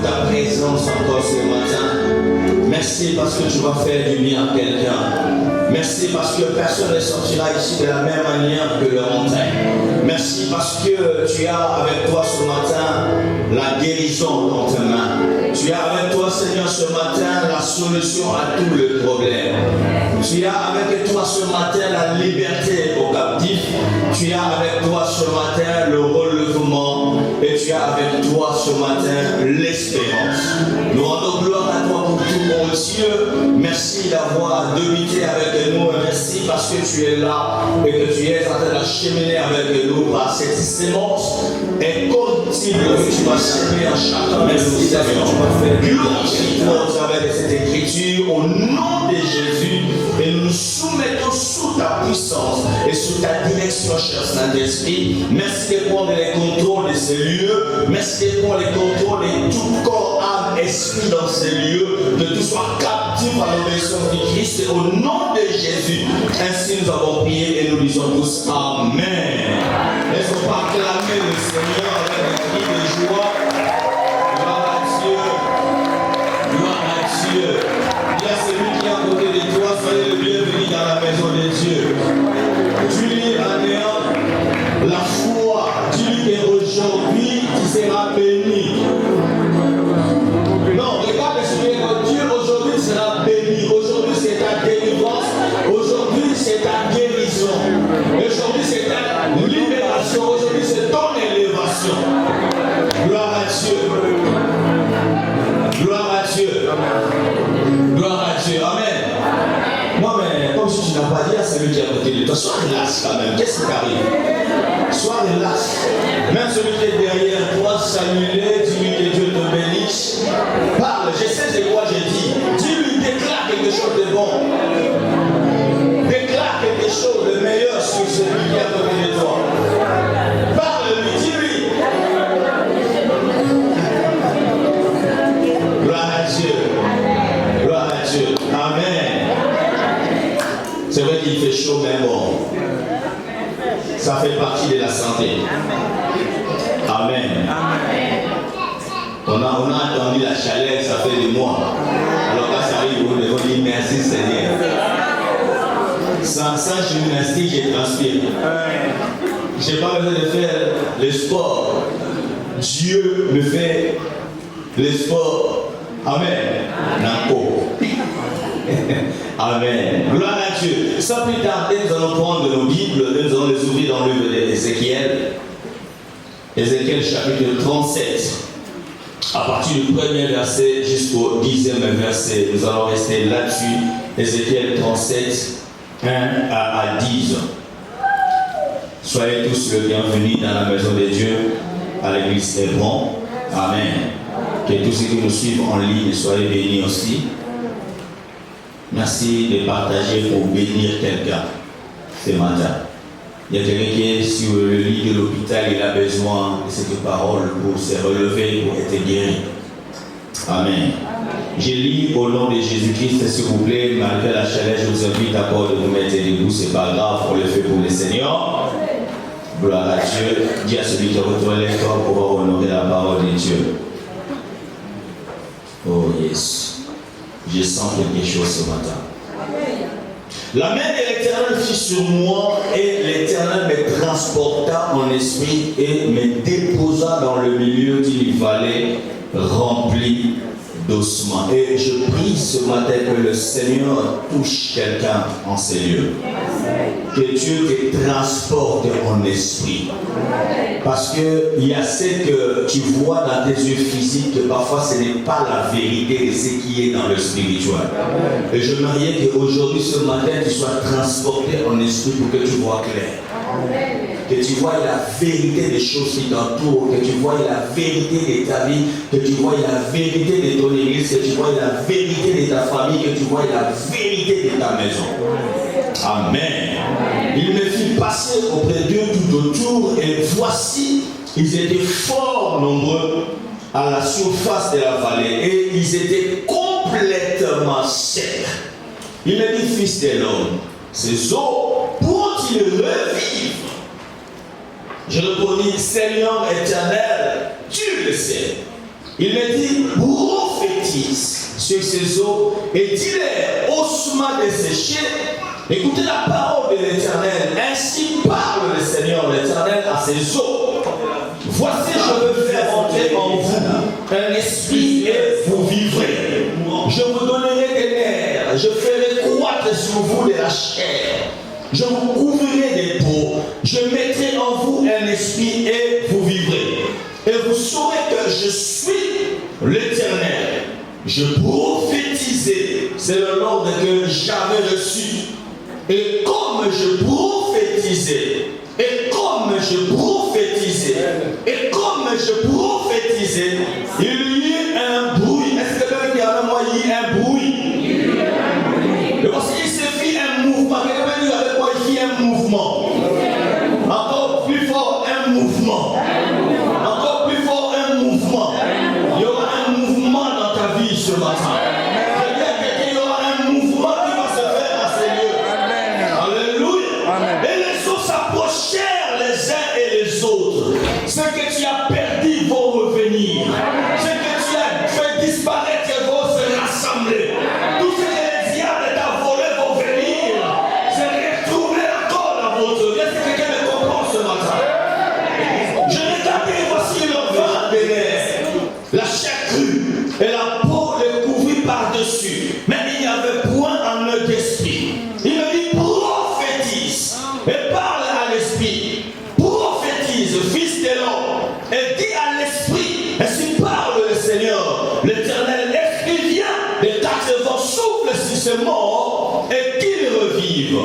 pour ta présence encore ce matin. Merci parce que tu vas faire du bien à quelqu'un. Merci parce que personne ne sortira ici de la même manière que le montagne. Merci parce que tu as avec toi ce matin la guérison dans tes mains. Tu as avec toi, Seigneur, ce matin la solution à tous les problèmes. Tu as avec toi ce matin la liberté aux captifs. Tu as avec toi ce matin le relèvement. Et tu as avec toi ce matin l'espérance. Nous rendons gloire à toi pour tout, mon Dieu. Merci d'avoir débuté avec nous. Merci parce que tu es là et que tu es en train d'acheminer avec nous par cette sémence. Et continue que tu vas semer en chacun. Merci Seigneur. Glorifie-toi avec cette écriture au nom de Jésus. Et nous nous soumettons sous ta puissance et sous ta direction, cher Saint-Esprit. Merci de prendre les contrôles de ces lieux. Merci de prendre les contrôles de tout corps, âme, esprit dans ces lieux. Que tout soit captif à l'obéissance du Christ. Et au nom de Jésus, ainsi nous avons prié et nous disons tous Amen. Laissons pas acclamer le Seigneur avec un cri de joie. Gloire à Dieu. Gloire à Dieu. Il y a celui qui est à côté de toi. Soyez le bienvenu dans la maison de Dieu. Dis-lui à néant la foi. Dis-lui qu'aujourd'hui tu seras béni. Non, regarde ce que Dieu aujourd'hui sera béni. Aujourd'hui c'est ta délivrance. Aujourd'hui c'est ta guérison. Aujourd'hui c'est ta libération. Aujourd'hui c'est ton élévation. Gloire à Dieu. Gloire à Dieu. Gloire à Dieu. Amen. Moi, mais comme si tu n'as pas dit à celui qui est à côté de toi, sois relax quand même. Qu'est-ce qui t'arrive? Sois relax. Même celui qui est derrière toi, salue-le, dis-lui que Dieu te bénisse. Parle, je sais de quoi j'ai dit. Dis-lui, déclare quelque chose de bon. Déclare quelque chose de meilleur sur celui qui est à côté de toi. Parle-lui, dis-lui. Gloire à Dieu. Gloire à Dieu. Amen. C'est vrai qu'il fait chaud, mais bon. Ça fait partie de la santé. Amen. On a attendu la chaleur, ça fait des mois. Alors quand ça arrive, on dit merci Seigneur. Sans gymnastique, j'ai transpiré. Je n'ai pas besoin de faire le sport. Dieu me fait le sport. Amen. Nanko. Amen. Gloire à Dieu. Sans plus tarder, nous allons prendre nos Bibles, nous allons les ouvrir dans le livre d'Ézéchiel. Ézéchiel chapitre 37. À partir du premier verset jusqu'au 10e verset, nous allons rester là-dessus. Ézéchiel 37, 1 à 10. Soyez tous le bienvenus dans la maison de Dieu, à l'église Hébron. Amen. Que tous ceux qui nous suivent en ligne soient bénis aussi. Merci de partager pour bénir quelqu'un ce matin. Il y a quelqu'un qui est sur le lit de l'hôpital, il a besoin de cette parole pour se relever, pour être guéri. Amen. Je lis au nom de Jésus-Christ, s'il vous plaît, malgré la chaleur, je vous invite d'abord de vous mettre debout, c'est pas grave, on le fait pour le Seigneur. Gloire à Dieu. Dis à celui qui retourne l'effort pour pouvoir honorer la parole de Dieu. Oh yes. Je sens quelque chose ce matin. La main de l'Éternel fut sur moi et l'Éternel me transporta en esprit et me déposa dans le milieu d'une vallée remplie d'ossements. Et je prie ce matin que le Seigneur touche quelqu'un en ces lieux. Que Dieu te transporte en esprit. Parce qu'il y a ce que tu vois dans tes yeux physiques, que parfois ce n'est pas la vérité de ce qui est dans le spirituel. Et je m'aimerais qu'aujourd'hui, ce matin, tu sois transporté en esprit pour que tu vois clair. Que tu vois la vérité des choses qui t'entourent, que tu vois la vérité de ta vie, que tu vois la vérité de ton église, que tu vois la vérité de ta famille, que tu vois la vérité de ta maison. Amen. Il me fit passer auprès d'eux tout autour et voici, ils étaient fort nombreux à la surface de la vallée et ils étaient complètement secs. Il me dit, fils de l'homme, ces eaux pourront-ils revivre? Je répondis, Seigneur éternel, tu le sais. Il me dit, prophétise sur ces eaux et dis-les ossements desséchés. Écoutez la parole de l'Éternel. Ainsi parle le Seigneur l'Éternel à ces eaux. Voici, je veux faire entrer en vous un esprit et vous vivrez. Je vous donnerai des nerfs. Je ferai croître sur vous de la chair. Je vous couvrirai des peaux. Je mettrai en vous un esprit et vous vivrez. Et vous saurez que je suis l'Éternel. Je prophétisais. C'est le nom que j'avais reçu. Et comme je prophétisais, il y eut un bruit. Est-ce que quelqu'un dit avec moi, il y a un bruit? Et parce qu'il se fit un mouvement. Quelqu'un dit avec moi, il y a un mouvement. Encore plus fort, un mouvement. Encore plus fort, un mouvement. Il y aura un mouvement dans ta vie ce matin. Il y aura un mouvement qui va se faire à ces lieux. Alléluia. Et les eaux s'approchèrent les uns et les autres. Ce que tu as perdu vont revenir. Ce que tu as fait disparaître vont se rassembler. Tout ce que les diables t'ont volé vont venir se retrouver encore dans votre vie. Est-ce que quelqu'un me comprend ce matin? Je regardais, voici le vent des nerfs, la chair crue et la peau les couvrit par-dessus. Mais il n'y avait point en eux d'esprit. Il me dit prophétise et parle à l'esprit. Prophétise, fils de l'homme, et dis à l'esprit, ainsi parle le Seigneur, l'Éternel, l'esprit vient des quatre vents, souffle sur ces morts et qu'ils revivent.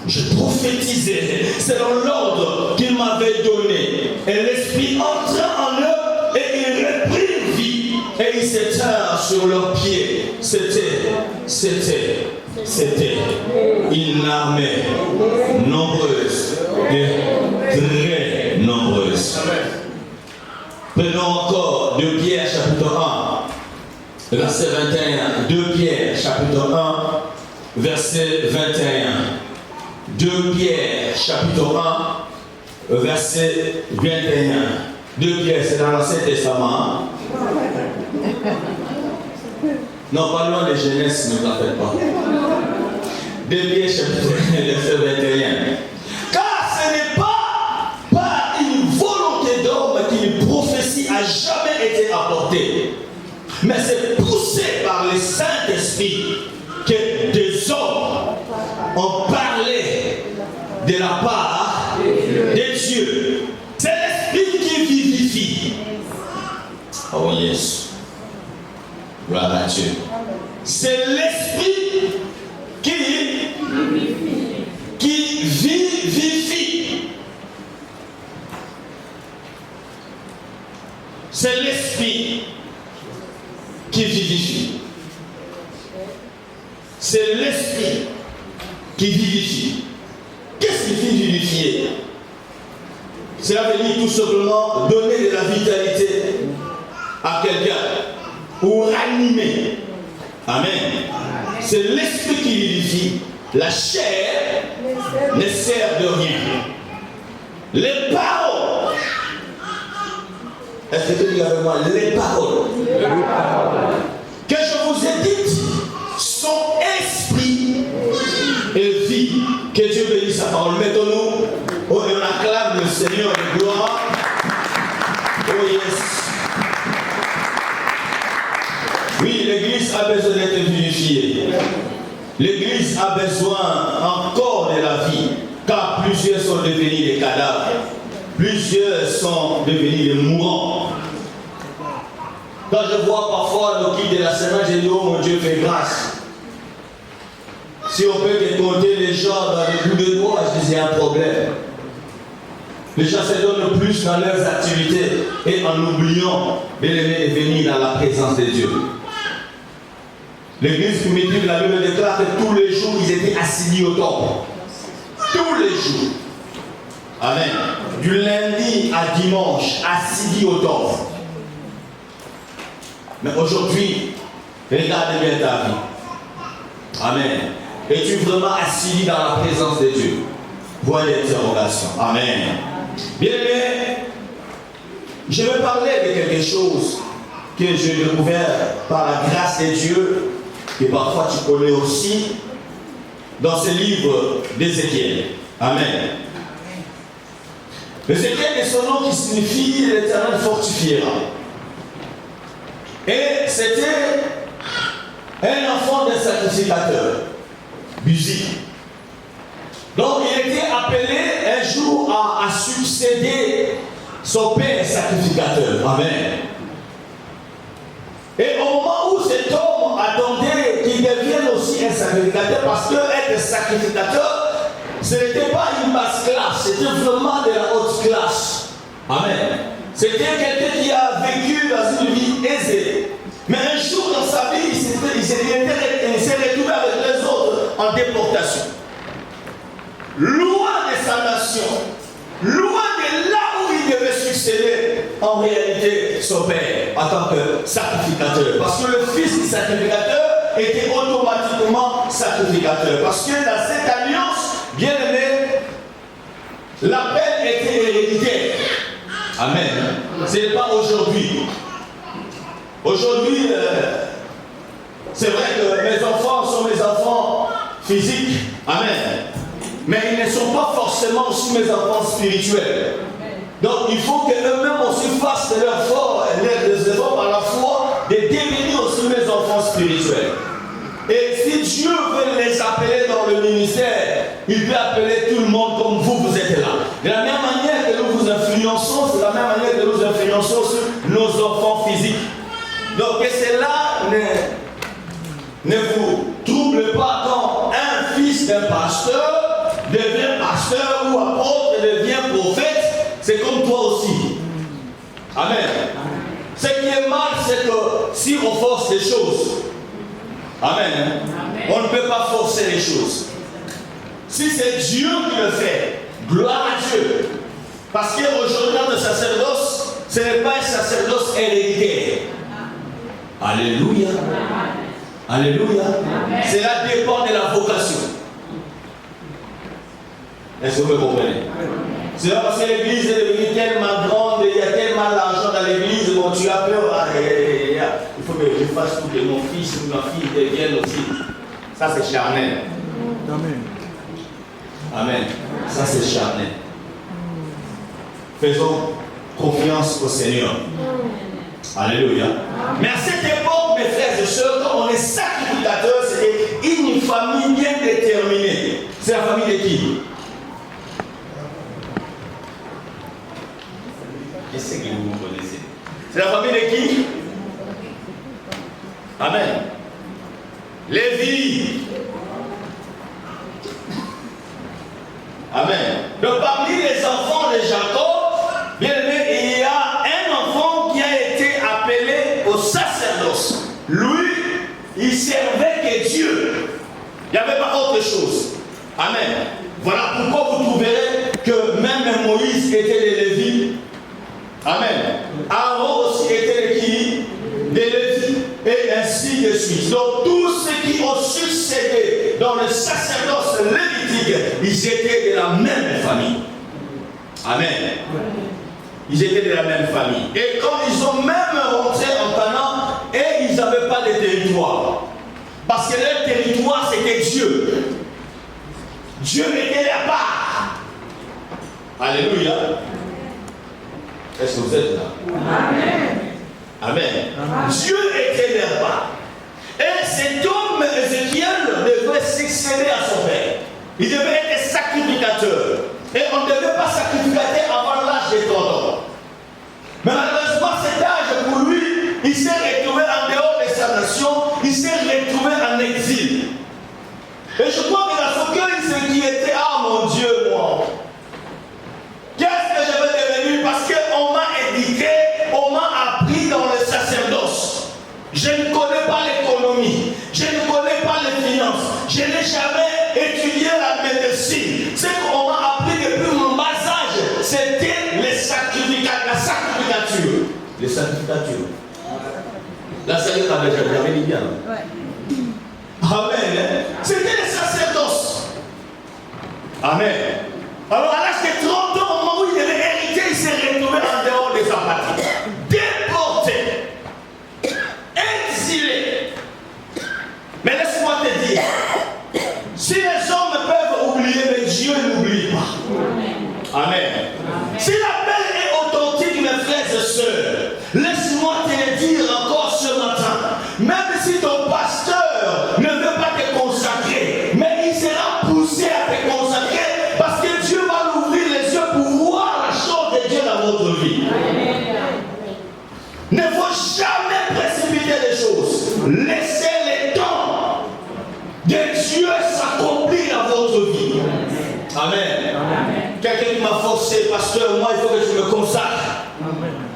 Je prophétisais selon l'ordre qu'il m'avait donné, et l'esprit entra en eux et ils reprirent vie, et ils s'éteignirent sur leurs pieds. C'était une armée nombreuse et très nombreuse. Prenons encore 2 Pierre chapitre 1, verset 21. 2 Pierre chapitre 1, verset 21. 2 Pierre chapitre 1, verset 21. 2 Pierre, c'est dans l'Ancien Testament. Non, parlons de jeunesse, ne vous en faites pas. 2 Pierre chapitre 1, verset 21. Car ce n'est pas par une volonté d'homme qu'une prophétie a jamais été apportée, mais c'est poussé par le Saint-Esprit que des hommes ont parlé de la part de Dieu. C'est l'Esprit qui vivifie. Oh yes. Gloire à Dieu. C'est l'Esprit qui vivifie. C'est l'Esprit qui vivifie. C'est l'Esprit qui vivifie. Qu'est-ce qui fait vivifier? Cela veut dire tout simplement donner de la vitalité à quelqu'un ou ranimer. Amen. C'est l'Esprit qui vivifie. La chair ne sert de rien. Les paroles. Est-ce que tu dis avec moi? Les paroles que je vous ai dites sont esprit et vie. Que Dieu bénisse sa parole. Mettons-nous, on acclame le Seigneur de gloire. Oh yes. Oui, l'Église a besoin d'être vivifiée. L'Église a besoin encore de la vie, car plusieurs sont devenus des cadavres. Plusieurs sont devenus des mourants. Quand je vois parfois le kit de la semaine, je dis, oh mon Dieu, fais grâce. Si on peut te compter les gens dans les bouts de doigts, je dis, il y a un problème. Les gens se donnent plus dans leurs activités et en oubliant de venir dans la présence de Dieu. L'église primitive, la Bible déclare que tous les jours, ils étaient assis au temple. Tous les jours. Amen. Du lundi à dimanche, assis au temple. Mais aujourd'hui, regarde bien ta vie. Amen. Es-tu vraiment assis dans la présence de Dieu? Point d'interrogation. Amen. Bien aimé, je vais parler de quelque chose que j'ai découvert par la grâce de Dieu, que parfois tu connais aussi, dans ce livre d'Ézéchiel. Amen. Ézéchiel est son nom qui signifie l'Éternel fortifiera. Et c'était un enfant d'un sacrificateur, Buzi. Donc il était appelé un jour à succéder son père sacrificateur. Amen. Et au moment où cet homme attendait qu'il devienne aussi un sacrificateur, parce que être sacrificateur, ce n'était pas une basse classe, c'était vraiment de la haute classe. Amen. C'était quelqu'un qui a vécu dans une vie aisée. Mais un jour dans sa vie, il s'est retrouvé avec les autres en déportation. Loin de sa nation, loin de là où il devait succéder, en réalité, son père, en tant que sacrificateur. Parce que le fils du sacrificateur était automatiquement sacrificateur. Parce que dans cette alliance, bien aimé, l'appel était héréditaire. Amen. Ce n'est pas aujourd'hui. Aujourd'hui, c'est vrai que mes enfants sont mes enfants physiques. Amen. Mais ils ne sont pas forcément aussi mes enfants spirituels. Donc il faut qu'eux-mêmes aussi fassent leur efforts par la foi de devenir aussi mes enfants spirituels. Et si Dieu veut les appeler dans le ministère, il peut appeler tout le monde comme vous êtes là. De la même manière que nous vous influençons, c'est la même manière que nous influençons sur nos enfants physiques. Donc que cela ne vous trouble pas quand un fils d'un pasteur devient pasteur ou apôtre, devient prophète, c'est comme toi aussi. Amen. Ce qui est mal, c'est que si on force les choses, amen, on ne peut pas forcer les choses. Si c'est Dieu qui le fait, gloire à Dieu. Parce qu'aujourd'hui, notre sacerdoce, ce n'est pas un sacerdoce héréditaire. Alléluia. Alléluia. Cela dépend de la vocation. Est-ce que vous me comprenez? C'est pas parce que l'église est devenue tellement grande, il y a tellement d'argent dans l'église, bon, tu as peur, il faut que je fasse tout, que mon fils ou ma fille devienne aussi. Ça, c'est charnel. Amen. Amen. Ça, c'est charnel. Faisons confiance au Seigneur. Alléluia. Mais à cette époque, mes frères et sœurs, quand on est sacrificateur, c'est une famille bien déterminée. C'est la famille de qui? Qu'est-ce que vous connaissez? C'est la famille de qui? Amen. Lévi. Amen. Donc parmi les enfants de Jacob, bien aimé, il y a un enfant qui a été appelé au sacerdoce. Lui, il servait que Dieu. Il n'y avait pas autre chose. Amen. Voilà pourquoi vous trouverez que même Moïse était des Lévites. Amen. Aaron aussi était de qui? Des Lévites. Et ainsi de suite. Donc tous ceux qui ont succédé dans le sacerdoce lévitique, ils étaient de la même famille. Amen. Ils étaient de la même famille. Et quand ils ont même rentré en Canaan, et ils n'avaient pas de territoire. Parce que leur territoire, c'était Dieu. Dieu était là-bas. Alléluia. Est-ce que vous êtes là? Amen. Amen. Amen. Dieu était là-bas. Et cet homme, Ézéchiel, devait succéder à son père. Il devait être sacrificateur. Et on ne devait pas sacrifier avant l'âge de 30 ans. Mais malheureusement, cet âge, pour lui, il s'est retrouvé en dehors de sa nation, il s'est retrouvé en exil. Et je crois que dans son cœur, il s'inquiétait, ah mon Dieu, moi, qu'est-ce que je vais devenir? Parce qu'on m'a éduqué, on m'a appris dans le sacerdoce. Je ne connais pas l'économie, je ne connais pas les finances, je n'ai jamais étudié la médecine. Ce qu'on m'a appris depuis mon bas âge, c'était la sacrificature. Les sacrificatures. La sacrificature, j'avais dit bien. Amen. C'était le sacerdoce. Amen. Alors à l'âge de 30 ans, au moment où il devait hériter, il s'est retrouvé en dehors de sa patrie. Déporté.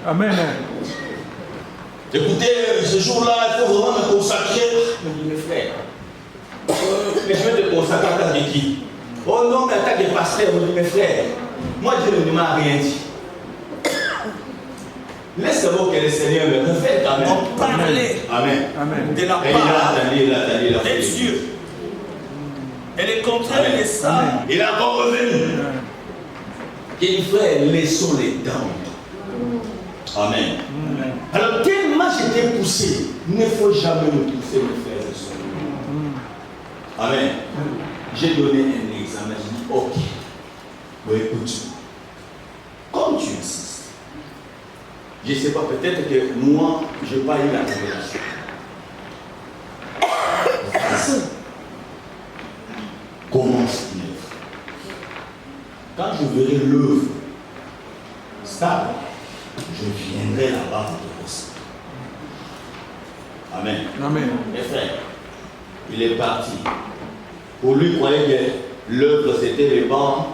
Amen. Écoutez, ce jour-là, il faut vraiment me consacrer. Mes frères, mais je vais te consacrer à ta qui? Oh non, mais attaque des pasteurs, mes frères. Moi, Dieu ne m'a rien dit. Laissez-moi que le Seigneur me refait quand même. Parler. Amen. Amen. De la part il a des dieux. Et le contraire de ça. Il est encore revenu. Et frère, laissons les dents. Amen. Alors, tellement j'étais poussé, il ne faut jamais me pousser, mes frères et sœurs. Amen. J'ai donné un examen, j'ai dit, ok, bon, écoute, comme tu insistes, je ne sais pas, peut-être que moi, je n'ai pas eu la révélation. Commence l'œuvre. Quand je verrai l'œuvre stable, je viendrai là-bas pour te poser. Amen. Amen. Mes frères, il est parti. Pour lui, il croyait que l'œuvre, c'était les bancs,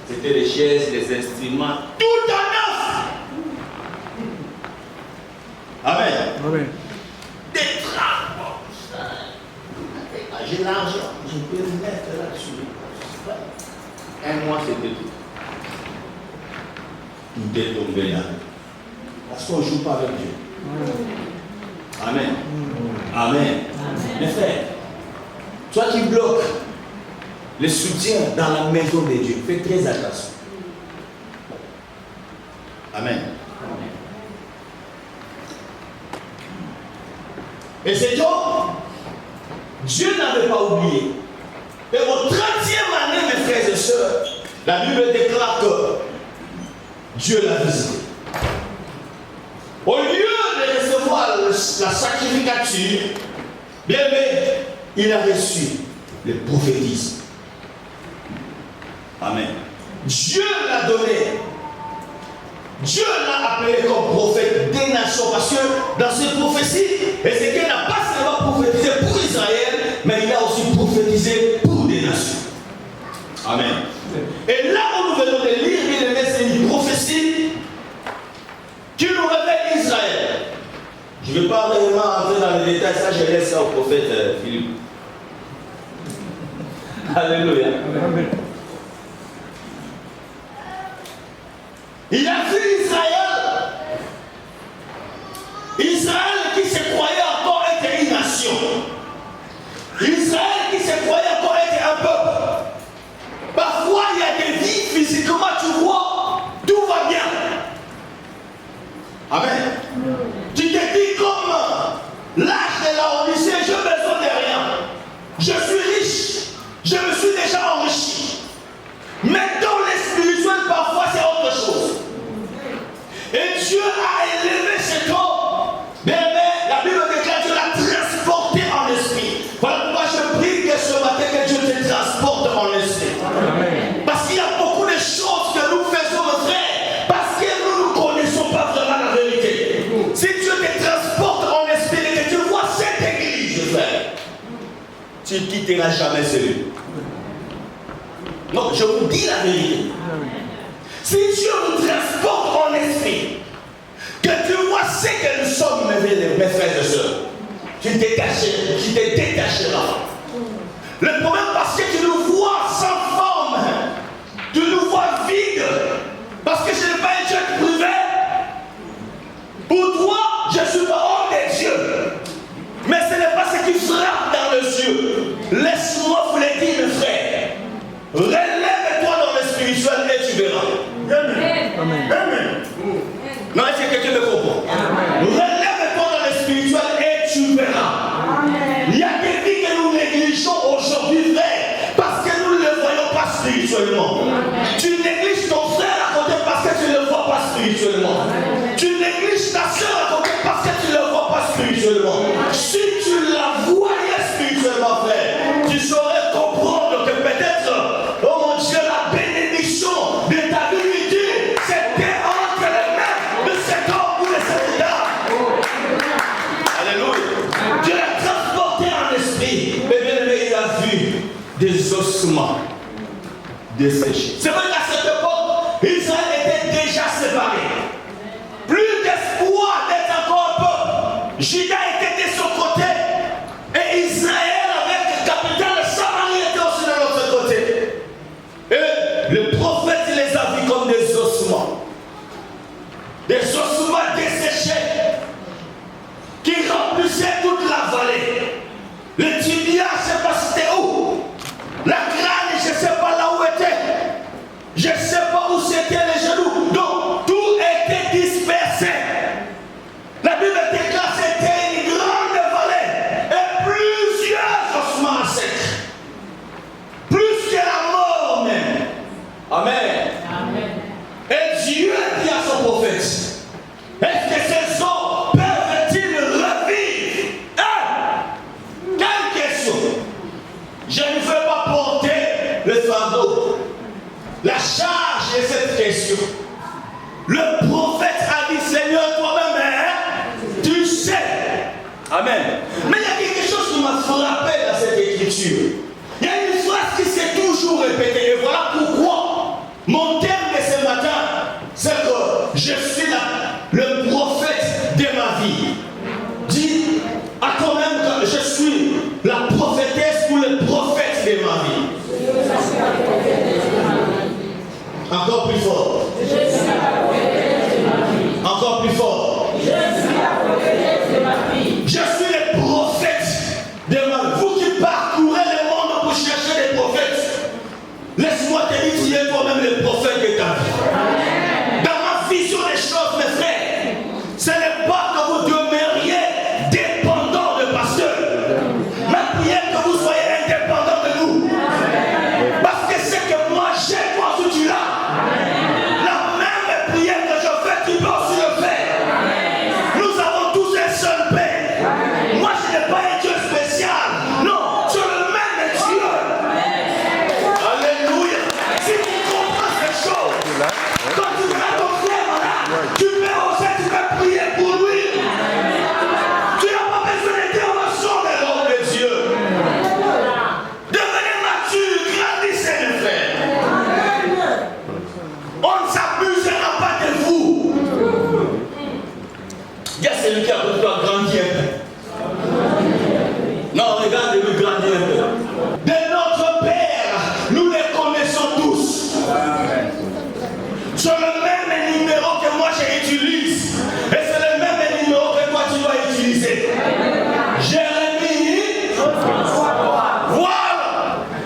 c'était les chaises, les instruments, tout en neuf. Amen. Amen. Des travaux. J'ai l'argent, je peux le mettre là-dessus. Un mois, c'était tout. Tout est tombé là. Parce qu'on ne joue pas avec Dieu. Amen. Amen. Mes frères, toi qui bloques le soutien dans la maison de Dieu, fais très attention. Amen. Et c'est tout. Dieu n'avait pas oublié. Et au 30e année, mes frères et sœurs, la Bible déclare que Dieu l'a visité. Au lieu de recevoir la sacrificature, bien aimé, il a reçu le prophétisme. Amen. Dieu l'a donné. Dieu l'a appelé comme prophète des nations parce que dans ses prophéties, Ézéchiel n'a pas seulement prophétisé pour Israël, mais il a aussi prophétisé pour des nations. Amen. Et là où nous venons de lire, c'est une prophétie qui nous révèle Israël. Je ne vais pas vraiment entrer dans les détails, ça je laisse ça au prophète Philippe. Alléluia. Amen. Il a vu Israël. Israël qui se croyait encore être une nation. Israël qui se croyait encore être un peuple. Parfois, il y a des vies, physiquement, tu vois, tout va bien. Amen. Tu te dis comme l'âge de la Odyssée, je n'ai besoin de rien. Je suis riche. Je me suis déjà enrichi. Mais dans les spirituels, parfois, c'est autre chose. Et Dieu a élevé cet homme. Mais la Bible déclare que Dieu l'a transporté en esprit. Voilà pourquoi je prie que ce matin, que Dieu te transporte en esprit. Amen. Parce qu'il y a beaucoup de choses que nous faisons, mes frères, parce que nous ne connaissons pas vraiment la vérité. Si Dieu te transporte en esprit et que tu vois cette église, frère, tu ne quitteras jamais celui. Non, je vous dis la vérité. Si Dieu nous transporte en esprit, que tu vois ce que nous sommes, mes frères et sœurs, tu te détacheras. Le problème, parce que tu nous vois sans forme, tu nous vois vide, parce que je n'ai pas un Dieu privé. Pour toi, je ne suis pas homme de Dieu. Mais ce n'est pas ce qui frappe dans les yeux. Laisse-moi vous le dire, mes frères. Relève-toi dans le spirituel et tu verras. Amen. Amen. Amen. Non, est-ce que quelqu'un me comprend? Relève-toi dans le spirituel et tu verras. Amen. Il y a des vies que nous négligeons aujourd'hui, frère, parce que nous ne le voyons pas spirituellement. Amen. Tu négliges ton frère à côté parce que tu ne le vois pas spirituellement. Amen. Tu négliges ta soeur à côté parce que tu ne le vois pas spirituellement. Amen. Si tu la voyais spirituellement, frère, tu saurais comprendre que peut-être, oh mon Dieu, la bénédiction de ta divinité, c'était entre les mains de cet homme ou de cette dame. Alléluia. Dieu l'a transporté en esprit. Mais bien aimé, il a vu des ossements desséchés. C'est vrai qu'à cette époque, Israël était déjà séparé. Juda était de son côté et Israël avec le capitaine de Samarie était aussi de l'autre côté. Et le prophète les a vus comme des ossements. Des ossements desséchés qui remplissaient toute la vallée. Le tibia, je ne sais pas c'était où. La crâne, je ne sais pas là où était. Je ne sais pas où c'était les genoux. Donc, tout était dispersé. La Bible déclare que c'était une grande vallée et plusieurs ossements secs. Plus que la mort même. Amen. Amen. Et Dieu dit à son prophète, est-ce que ces hommes peuvent-ils revivre? Quelle question? Je ne veux pas porter le fardeau, la charge de cette question. Le prophète a dit, Seigneur, toi-même, tu sais. Amen. Mais il y a quelque chose qui m'a frappé dans cette écriture. Il y a une phrase qui s'est toujours répétée. Et voilà pourquoi mon thème de ce matin, c'est que je suis le prophète de ma vie. Dis à toi-même que je suis la prophétesse ou le prophète de ma vie. Encore plus fort. Encore plus fort. Je suis le prophète de ma vie. Vous qui parcourez le monde pour chercher des prophètes, laisse-moi te dire, tu es toi-même le prophète de ta vie. Dans ma vision des choses, mes frères, ce n'est pas que vous demeuriez dépendants de pasteurs. Ma prière que vous soyez indépendants de nous. Parce que c'est que moi j'ai, toi aussi tu l'as. La même prière que je fais, tu peux aussi le faire. Nous avons tous un seul Père. Moi je n'ai pas un Dieu spécial. Non, c'est le même Dieu. Alléluia. Si tu comprends ces choses, quand tu vois ton frère là, tu peux oser, tu peux prier pour lui. Tu n'as pas besoin d'intervention de l'homme de Dieu. Devenez mature, grandissez les frères. On ne s'abusera pas de vous. Il y a celui qui a besoin de grandir un peu. Non, regardez-lui grandir un peu. De notre Père, nous les connaissons tous. C'est le même numéro que moi j'utilise. Et c'est le même numéro que toi tu dois utiliser. Jérémie. Voilà.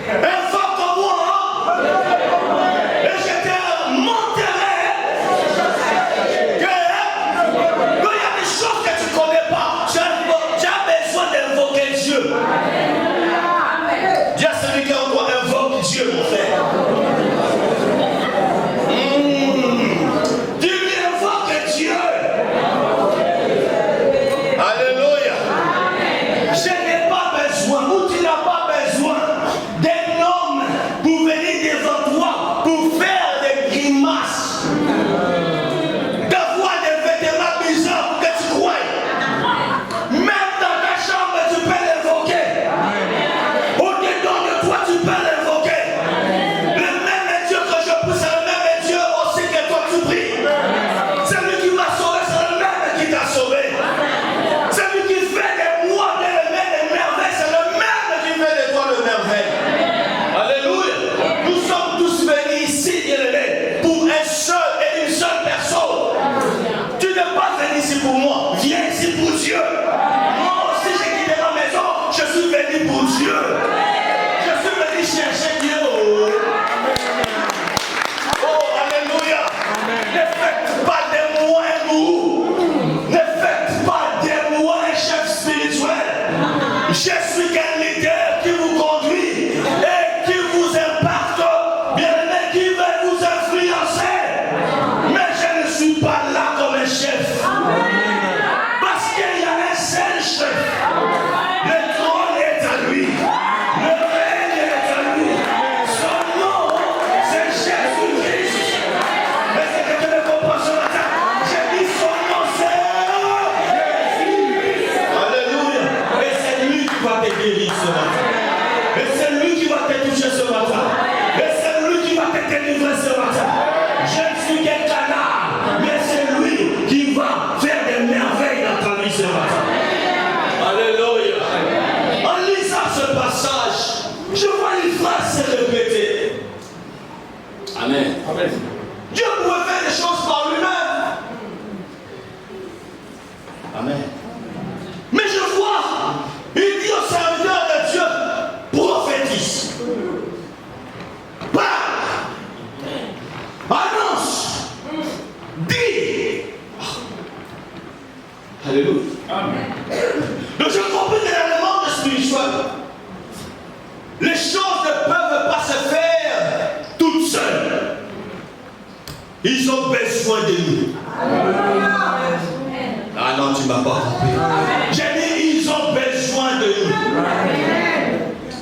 Invoque-moi. Et je te montrerai qu'il y a des choses que tu ne connais pas. Tu as besoin d'invoquer Dieu. Dis à celui qui en toi, invoque Dieu, mon frère. Dis-lui, invoque Dieu. Alléluia. Je n'ai pas besoin, ou tu n'as pas besoin d'un homme pour venir devant toi, pour faire des grimaces, d'avoir des vêtements bizarres pour que tu croies. Même dans ta chambre, tu peux l'invoquer. Au-dedans de toi, tu peux l'invoquer. Le même Dieu que je prie, c'est le même Dieu aussi que toi tu pries. Celui qui m'a sauvé, c'est le même qui t'a sauvé. Celui qui fait de moi des merveilles, c'est le même qui fait de toi le merveille. Alléluia. Nous sommes tous venus ici, bien-aimés, pour un seul et une seule personne. Tu n'es pas venu ici pour moi, viens ici pour Dieu. Moi aussi, j'ai quitté ma maison, je suis venu pour Dieu. Je suis venu chercher Dieu. Oh, alléluia. Ne faites pas de moi un gourou. Ne faites pas de moi un chef spirituel. Je suis qu'un leader qui vous conduit et qui vous impacte, bien aimé, qui veut vous influencer. Mais je ne suis pas là comme un chef. Parce qu'il y a un seul chef. Le trône est à lui. Le règne est à lui. Son nom, c'est Jésus-Christ. Est-ce que tu me comprends ce matin? J'ai dit son nom, c'est Jésus. Alléluia. Et c'est lui qui va te guérir ce matin. Et c'est lui qui va te toucher ce matin. Et c'est lui qui va te délivrer ce matin. Je ne suis qu'un canard, mais c'est lui qui va faire des merveilles dans ta vie ce matin. Je vois une phrase se répéter. Amen. Amen. Dieu pouvait faire des choses par lui-même. Amen. Mais je vois, il dit au serviteur de Dieu, prophétise. Parle. Annonce. Dis. Alléluia. Amen. Donc je comprends que dans le monde spirituel, les choses ne peuvent pas se faire toutes seules. Ils ont besoin de nous. Ah non, tu ne m'as pas compris. J'ai dit, ils ont besoin de nous.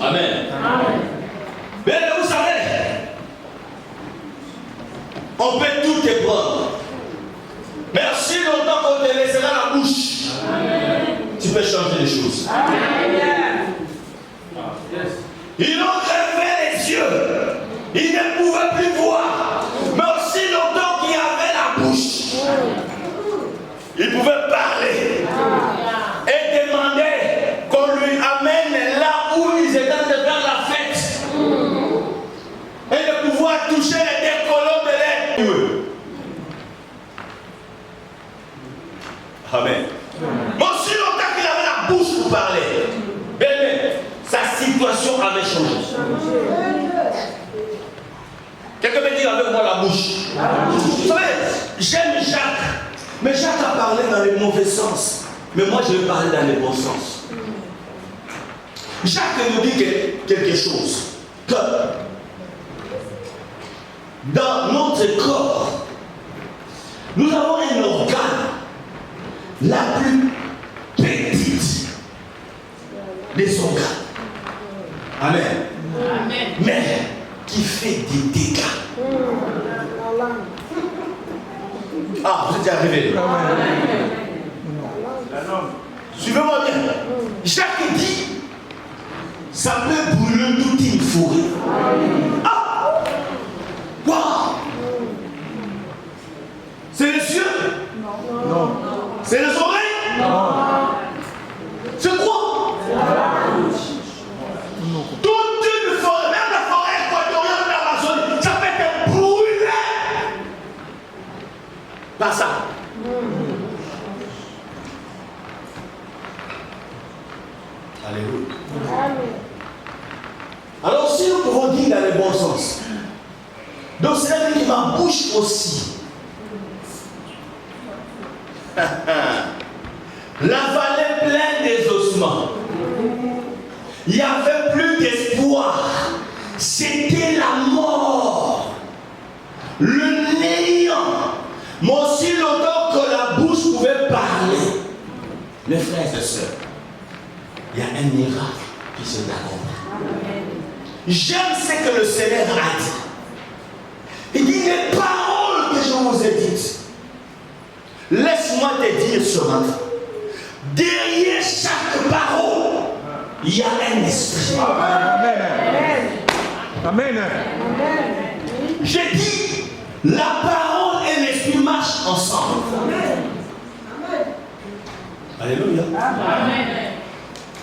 Amen. Mais vous savez, on peut tout épreuve. Mais si longtemps qu'on te laissera la bouche, tu peux changer les choses. Ils ont fermé les yeux. Ils ne pouvaient plus voir. Mais aussi longtemps qu'il y avait la bouche, ils pouvaient parler et demander qu'on lui amène là où ils étaient en train de faire la fête. Et de pouvoir toucher les décolons de l'air. Amen. Mais aussi longtemps qu'il avait la bouche pour parler, sa situation avait changé. Quelqu'un me dit avec moi la bouche. Vous savez, j'aime Jacques. Mais Jacques a parlé dans le mauvais sens. Mais moi, je vais parler dans le bon sens. Jacques nous dit quelque chose. Que dans notre corps, nous avons un organe la plus petite des organes. Amen. Amen. Mais qui fait des dégâts. Ah, vous êtes arrivé. Suivez-moi bien. Jacques dit, ça peut brûler toute une forêt. Ah! Waouh! C'est les yeux? Non. C'est les oreilles? Non. C'est quoi? Toute une forêt, même la forêt équatoriale d'Amazonie, ça peut être brûlé par ça. Alléluia. Alors si nous pouvons dire dans le bon sens, donc c'est là que ma bouche aussi. La vallée pleine des ossements. Il n'y avait plus d'espoir. C'était la mort. Le néant. Mais aussi longtemps que la bouche pouvait parler. Mes frères et sœurs, il y a un miracle qui se déroule. J'aime ce que le Seigneur a dit. Il dit les paroles que je vous ai dites. Laisse-moi te dire ce matin. Derrière chaque parole, il y a un esprit. Amen. Amen. J'ai dit, la parole et l'esprit marchent ensemble. Alléluia.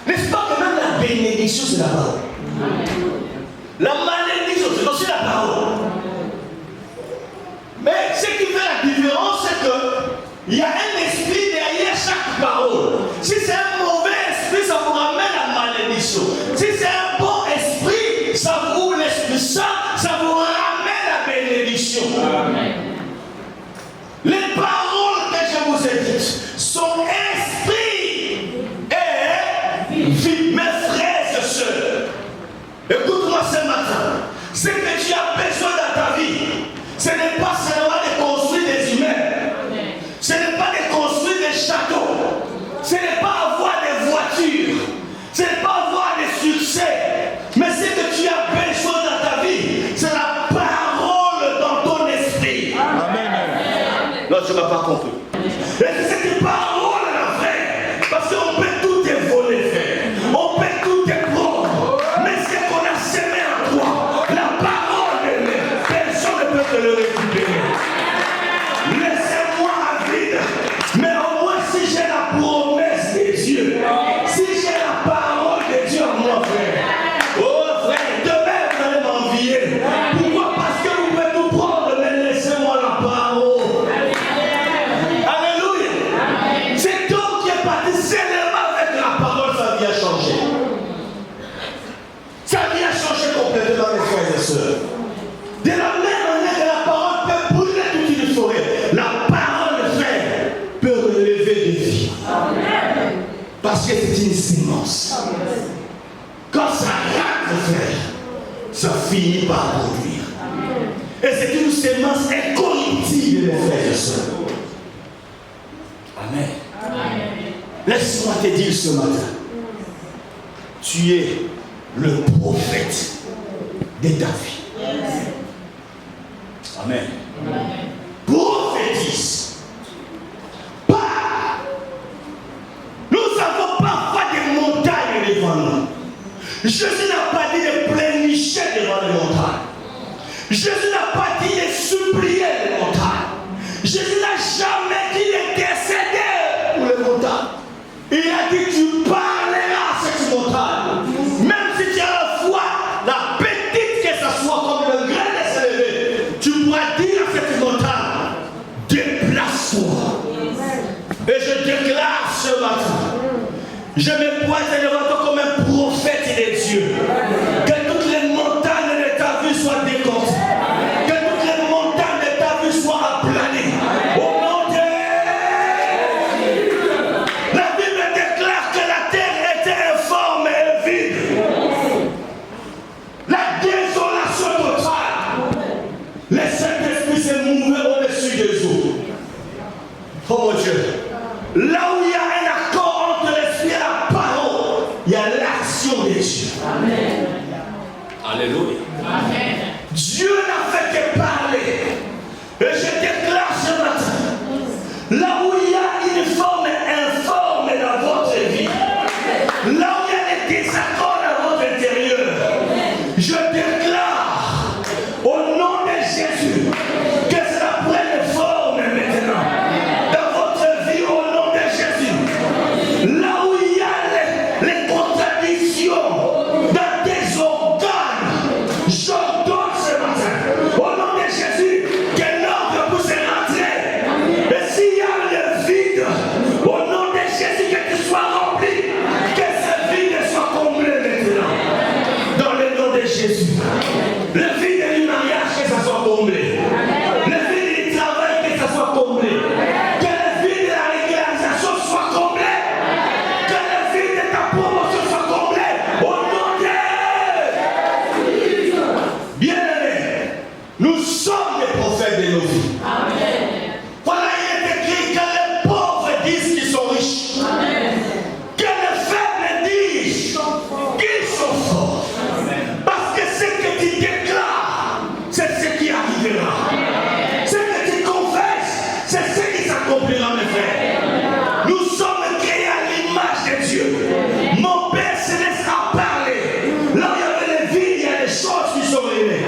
N'est-ce pas que même la bénédiction, c'est la parole? La malédiction, c'est aussi la parole. Mais ce qui fait la différence, c'est qu'il y a un esprit derrière chaque parole. Si c'est un mauvais esprit, ça vous ramène à la malédiction. Si c'est un bon esprit, ça vous, l'Esprit Saint, ça vous ramène à la bénédiction. Amen. Les paroles que je vous ai dites sont esprit et vie. Mes frères et sœurs, écoute-moi ce matin. Ce que tu as besoin dans ta vie, ce n'est pas seulement de construire des humains. Ce n'est pas de construire des châteaux. Ce n'est pas avoir des voitures. Ce n'est pas avoir des succès. Mais ce que tu as besoin dans ta vie, c'est la parole dans ton esprit. Amen. Non, tu ne m'as pas compris. Et c'est cette parole la vraie. Parce qu'on peut tout te voler, frère. On peut tout te prendre. Mais ce qu'on a semé en toi, la parole de Dieu, personne ne peut te le récupérer. Laissez-moi à vide. Mais au moins si j'ai la promesse de Dieu, si j'ai la parole de Dieu en moi, frère. Oh frère, Parce que c'est une sémence. Quand ça rate, frère, ça finit par produire. Et c'est une sémence incorruptible, mes frères et sœurs. Amen. Laisse-moi te dire ce matin, tu es le prophète de ta vie. Amen. Prophétise. Pas. Nous avons parfois des montagnes devant nous. Jésus n'a pas dit de pleurnicher devant les montagnes. Jésus n'a pas dit de supplier les montagnes. Jésus n'a jamais dit d'intercéder pour les montagnes. Il a dit tu parleras à cette montagne. Même si tu as la foi, la petite que ce soit comme le grain de s'élever, tu pourras dire à cette montagne, déplace-toi. Et je déclare ce matin, je me pointe devant toi comme un prophète de Dieu. Que toutes les montagnes de ta vie soient décomptées. Que toutes les montagnes de ta vie soient aplanées. Au nom de la Bible déclare que la terre était informe et vide. La désolation totale. Le Saint-Esprit s'est mouvé au-dessus des eaux. Oh mon Dieu. Là où il y a un accord entre l'esprit et la parole, il y a l'action de Dieu. Amen. Alléluia. Amen. Dieu n'a fait que parler. Et je déclare ce matin, là où il y a une forme informe dans votre vie, là où il y a des désaccords dans votre intérieur, je déclare au nom de Jésus que cela prenne forme maintenant. Dans votre vie, au nom de Jésus. Là où il y a les contradictions dans tes organes, j'ordonne ce matin, au nom de Jésus, que l'ordre puisse rentrer. Et s'il y a le vide, au nom de Jésus, que tu sois rempli, que ce vide soit comblé maintenant. Dans le nom de Jésus. Le vide du mariage, que ça soit comblé. Le vide du travail, que ça soit comblé. Que le vide de la régularisation soit comblé. Que le vide de ta promotion soit comblé. Au nom de bien-aimés, nous sommes les prophètes de nos vies. Voilà, il est écrit que les pauvres disent qu'ils sont riches. Que les faibles disent qu'ils sont forts. Parce que ce que tu déclares, c'est ce qui arrivera. Ce que tu confesses, c'est ce qui s'accomplira, mes frères. Nous sommes créés à l'image de Dieu. Mon Père céleste a parlé. Là où il y avait les vies, il y a des choses qui sont révélées.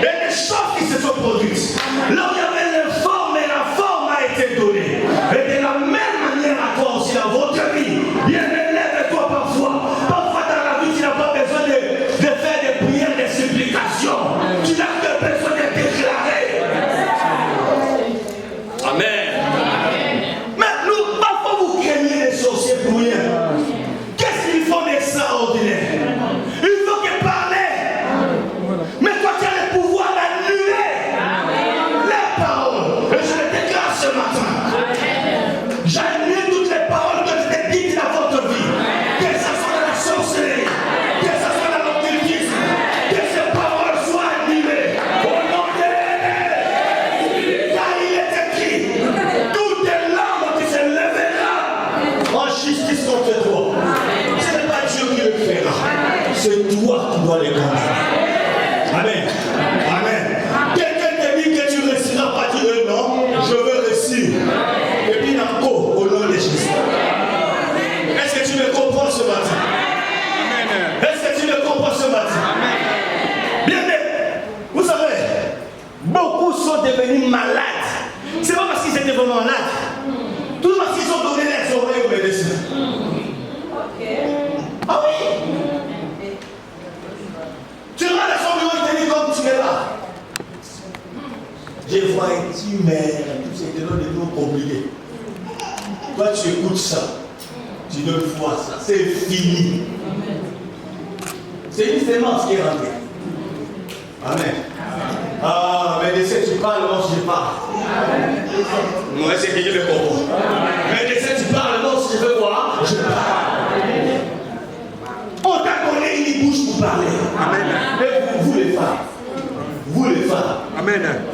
Et des choses qui se sont produites. Là où il y avait l'informe, et la forme a été donnée. Et de la même manière à toi aussi dans votre vie. Bien élève-toi parfois. Parfois dans la vie, tu n'as pas besoin de faire des prières, des supplications. Tu n'as que besoin de déclarer. Amen. Mais nous, parfois vous craignez les sorciers pour rien. Qu'est-ce qu'ils font d'extraordinaire? Il faut qu'ils parlent. Mais toi, tu as le pouvoir d'annuler les paroles. Et je le déclare ce matin. J'annule toutes les paroles que tu t'es dites dans votre vie. Que ce soit dans la sorcellerie, que ce soit dans l'occultisme, que ces paroles soient annulées. Au nom de Jésus. Car il est écrit, toute langue qui se lèvera en justice contre toi. Ce n'est pas Dieu qui le fera. C'est toi qui dois les conduire. Amen. Amen. Quelqu'un te dit que tu ne réussiras pas, tu dis non, je veux réussir. Et puis encore, au nom de Jésus. Est-ce que tu me comprends ce matin? Est-ce que tu me comprends ce matin? Bien, mais vous savez, beaucoup sont devenus malades. C'est pas parce qu'ils étaient vraiment malades. Tout parce qu'ils ont donné les oreilles aux médecins. Ah oui. Tu rentres dans son bureau, il te dit comme tu es là. Je vois un petit maire, tout c'est des noms compliqués. Toi tu écoutes ça, tu ne vois ça, c'est fini. C'est une sémence qui est rentrée. Amen. Ah, mais de ce tu parles, moi je parle. Moi c'est que je le comprends. Mais de ce tu parles, moi si je veux voir, je parle.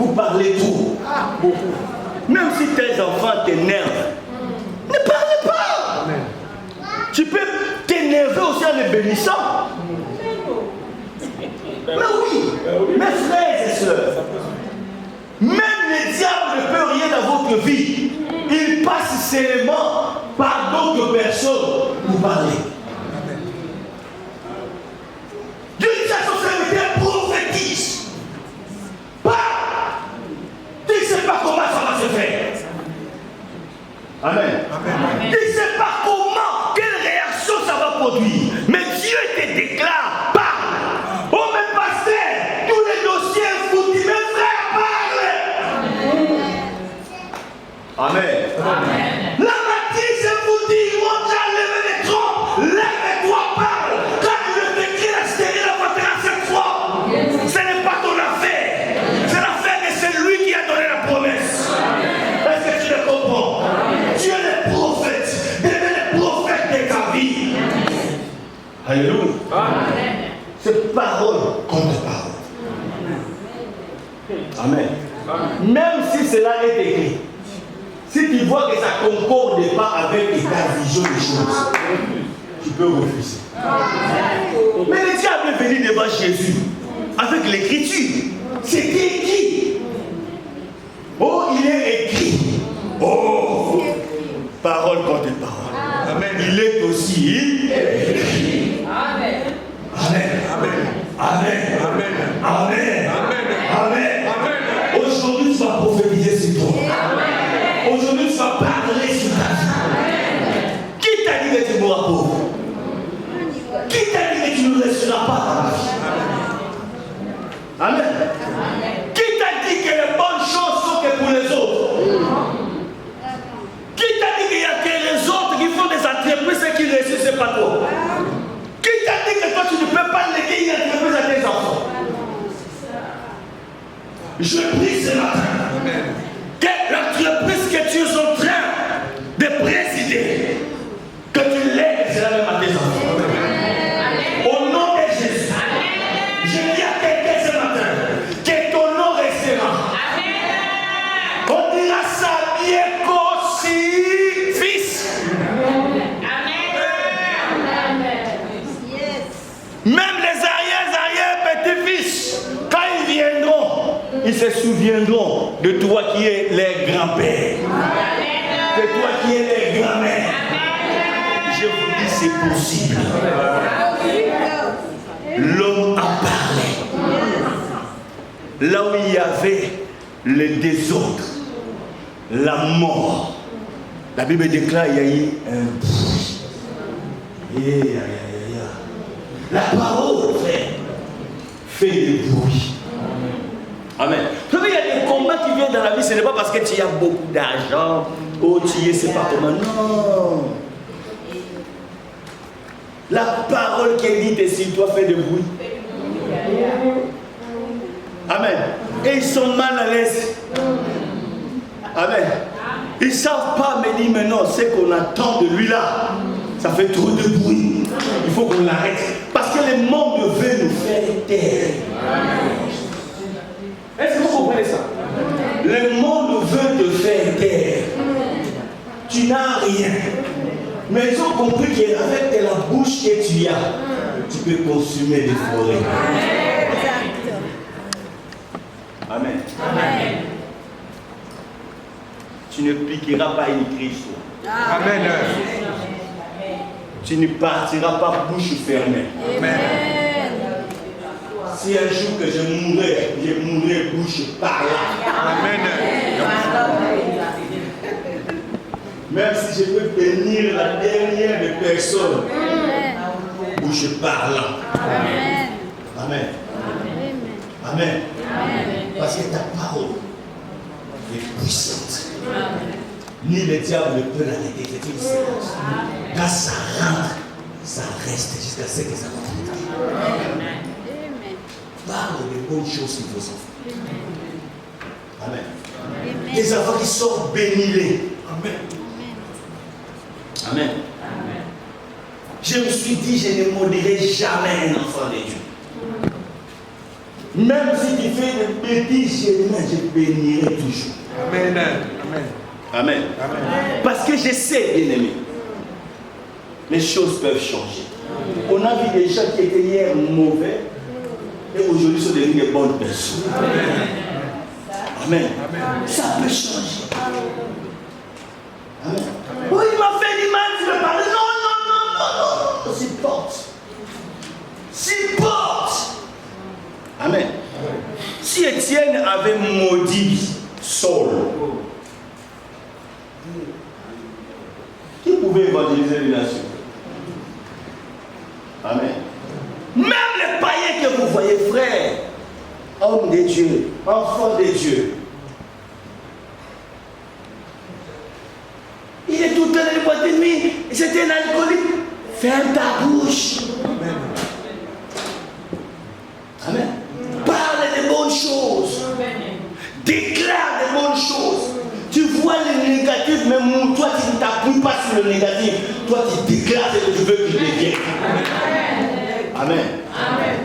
pour parler tout. Même si tes enfants t'énervent, ne parle pas. Amen. Tu peux t'énerver aussi en les bénissant. Mais oui, mes frères et sœurs, même les diables ne peuvent rien dans votre vie. Ils passent seulement par d'autres personnes pour parler. Dieu dit à son serviteur, prophétise. Pas. Tu ne sais pas comment ça va se faire. Amen. Amen. Tu ne sais pas comment, quelle réaction ça va produire. Mais Dieu te déclare, parle. Oh, mais pasteur, tous les dossiers foutus, mes frères, parle. Amen. Amen. La matrice est foutue, mon Dieu, lève les troncs, lève-toi, parle. Quand je t'écris la stérile, la voiture à cette fois, ce n'est pas ton affaire. C'est l'affaire de celui qui a donné la promesse. Est-ce que tu le comprends? Tu es le prophète, deviens le prophète de ta vie. Alléluia. C'est parole contre parole. Amen. Même si cela est écrit, si tu vois que ça ne concorde pas avec ta vision des choses, tu peux refuser. Mais le diable est venu devant Jésus avec l'écriture. C'était écrit. Oh, il est écrit. Oh, parole contre parole. Amen. Il est aussi écrit. Amen. Amen. Amen. Amen. Amen. Amen. Amen. Amen. Aujourd'hui, tu vas prophétiser sur toi. Aujourd'hui, tu vas parler sur ta vie. Qui t'a dit que tu mourras pauvre? Qui t'a dit que tu ne resteras pas dans la vie? Amen. Qui t'a dit que les bonnes choses sont que pour les autres? Qui t'a dit qu'il y a que les autres qui font des entreprises et qui réussissent, c'est pas toi? Qui t'a dit que toi tu ne peux pas léguer une entreprise à tes enfants? Je prie ce matin que l'entreprise que tu es en train de présider, que tu lègues cela même à tes enfants. Au nom de Jésus, je dis à quelqu'un ce matin que ton nom restera. On dira ça bien qu'aussi fils. Même les arrière-petits-fils, quand ils viendront, ils se souviendront de toi qui es les grands-pères, de toi qui es les grands-mères. Je vous dis, c'est possible. L'homme a parlé. Là où il y avait le désordre, la mort, la Bible déclare qu'il y a eu un bruit. La parole, frère, fait du bruit. Amen. Vous savez, il y a des combats qui viennent dans la vie, ce n'est pas parce que tu as beaucoup d'argent, ou tu es, c'est pas comment. Non. La parole qui est dite ici doit faire du bruit. Amen. Et ils sont mal à l'aise. Amen. Ils ne savent pas me dire maintenant ce qu'on attend de lui là. Ça fait trop de bruit. Il faut qu'on l'arrête. Parce que le monde veut nous faire taire. Est-ce que vous comprenez ça? Le monde veut te faire taire. Tu n'as rien. Mais ils ont compris qu'avec la bouche que tu as, tu peux consommer des forêts. Amen. Amen. Tu ne piqueras pas une crise. Amen. Tu ne partiras pas bouche fermée. Amen. Si un jour que je mourrai bouche par là. Amen. Même si je peux bénir la dernière des personnes, bouche par là. Amen. Amen. Amen. Parce que ta parole est puissante. Ni le diable ne peut l'arrêter. C'est une séquence. Quand ça rentre, ça reste jusqu'à ce que ça rentre. Parle des bonnes choses sur vos enfants. Amen. Des enfants qui sont bénis. Amen. Amen. Je me suis dit, je ne modérerai jamais un enfant de Dieu. Même si tu fais des bêtises, je bénirai toujours. Amen. Amen. Amen. Parce que je sais, bien aimé, les choses peuvent changer. On a vu des gens qui étaient hier mauvais et aujourd'hui sont devenus des bonnes personnes. Amen. Ça peut changer. Amen. Oh, il m'a fait du mal, tu veux parler? Non. Supporte. Amen. Si Étienne avait maudit Saul, qui pouvait évangéliser les nations? Amen. Même les païens que vous voyez, frères, hommes de Dieu, enfants de Dieu, il est tout le temps dans les boîtes de nuit, c'était un alcoolique. Ferme ta bouche. Amen. Parle des bonnes choses. Déclare des bonnes choses. Tu vois le négatif, mais toi tu ne t'appuies pas sur le négatif. Toi tu déclares ce que tu veux qu'il devienne. Amen.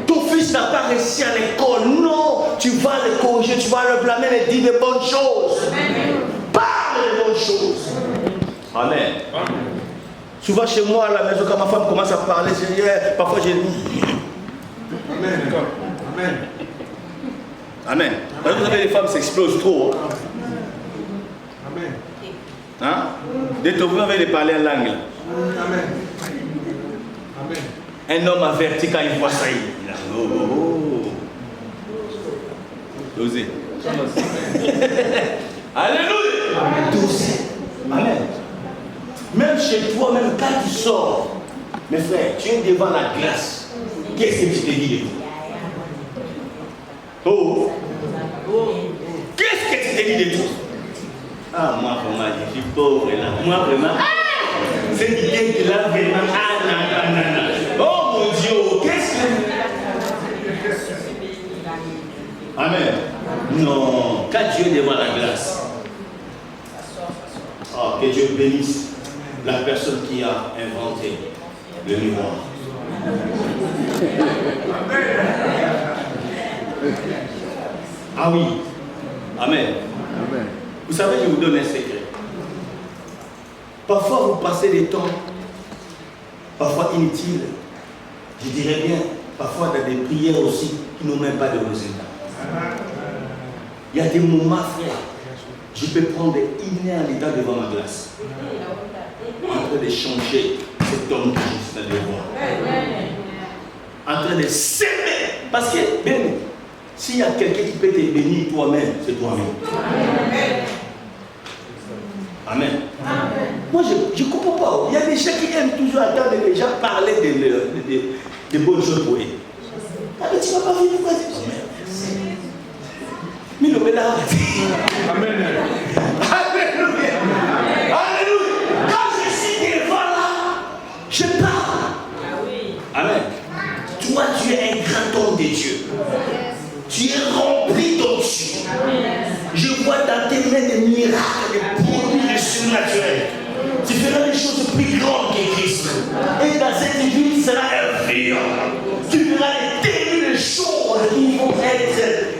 Ton fils n'a pas réussi à l'école. Non, tu vas le corriger, tu vas le blâmer et dire des bonnes choses. Parle des bonnes choses. Amen. Souvent chez moi à la maison, quand ma femme commence à parler, parfois j'ai dit. Amen. Parce que vous savez, les femmes s'explosent trop. Amen. Hein? Dès que vous avez parler en langue. Amen. Un homme averti quand il voit ça, il dit Dosez. Alléluia. Dosez. Amen. Même chez toi, même quand tu sors, mes frères, tu es devant la glace. Qu'est-ce que tu te dis de toi? Oh! Qu'est-ce que tu te dis de toi? Ah, moi, vraiment, je suis pauvre là. Moi, vraiment, c'est l'idée que là, vraiment, non. Oh mon Dieu, qu'est-ce que. Amen. Non, quand Dieu est devant la glace. Oh, que Dieu bénisse la personne qui a inventé le miroir. Ah oui. Amen. Vous savez, je vous donne un secret. Parfois, vous passez des temps, parfois inutiles, je dirais bien, parfois dans des prières aussi, qui n'ont même pas de résultat. Il y a des moments, frère, je peux prendre une heure d'état devant ma glace, en train de changer cet homme que je suis dans le voir. En train de s'aimer. Parce que, bien, s'il y a quelqu'un qui peut te bénir toi-même, c'est toi-même. Amen. Moi, je ne comprends pas. Il y a des gens qui aiment toujours attendre les gens parler de bonnes choses pour eux. Ah, mais tu ne vas pas vivre quoi? Mais le bénin. Amen. Alléluia. Alléluia. Quand je suis devant là, je parle. Amen. Toi, tu es un grand homme de Dieu. Tu es rempli d'onction. Je vois dans tes mains des miracles, des produits du surnaturel. Tu feras des choses plus grandes que Christ. Et dans cette vie, tu seras un friand. Tu feras des terribles choses qui vont être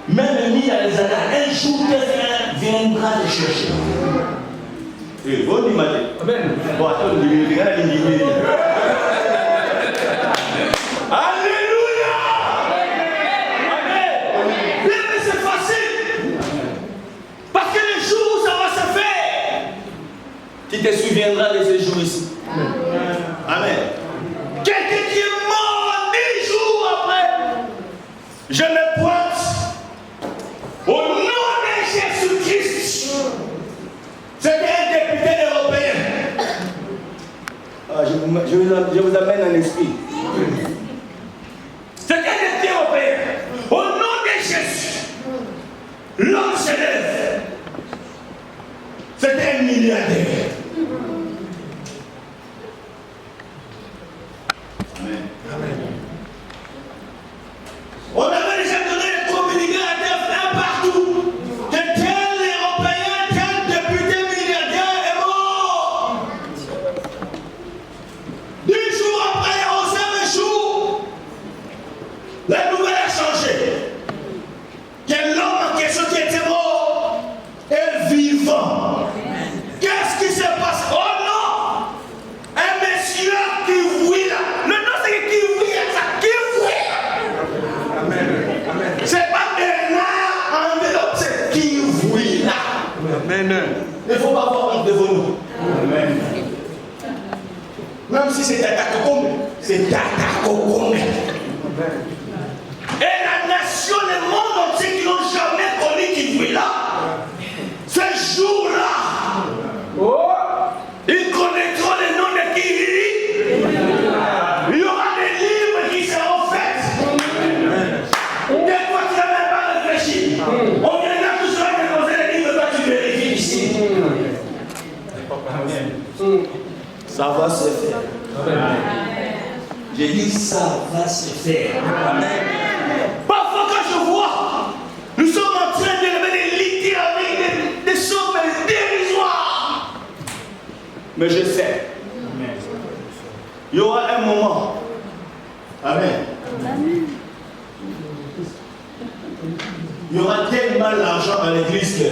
même mis dans les annales. Un jour, quelqu'un viendra te chercher. Et bon dimanche. Amen. Bon, attends, une minute. Alléluia. Amen. Mais c'est facile. Parce que le jour où ça va se faire, tu te souviendras de ce jour ici. Amen. Quelqu'un qui est mort 10 jours après, je me pointe au nom de Jésus-Christ. C'était un député européen. Ah, je vous amène en esprit. C'était un député européen. Au nom de Jésus, l'homme se lève. C'était un milliardaire. Amen. On avait déjà donné les communiqués à des frères partout. Que tel Européen, tel député milliardaire est mort. 10 jours après, on s'est même si c'est Tata Kokombe, c'est Tata Kokombe. Et la nation, le monde entier qui n'ont jamais connu Kivouila, ce jour-là, ils connaîtront le nom de Kivouila. Il y aura des livres qui seront faits. Des fois, tu n'as même pas réfléchi. On viendra tout seul déposer les livres, toi tu vérifies ici. Ça va se faire. J'ai dit ça va se faire. Parfois quand je vois, nous sommes en train de lutter avec des sommes dérisoires. Mais je sais. Il y aura un moment. Amen. Il y aura tellement d'argent dans l'église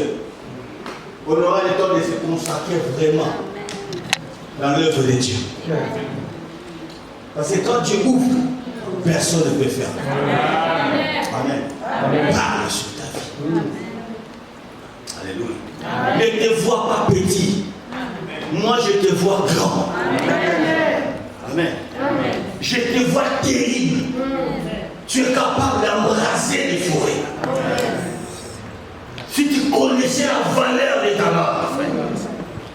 qu'on aura le temps de se consacrer vraiment dans l'œuvre de Dieu. Parce que quand Dieu ouvre, personne ne peut faire. Amen. Parle sur ta vie. Alléluia. Ne te vois pas petit. Moi, je te vois grand. Amen. Je te vois terrible. Tu es capable d'embrasser les forêts. Si tu connaissais la valeur des talents,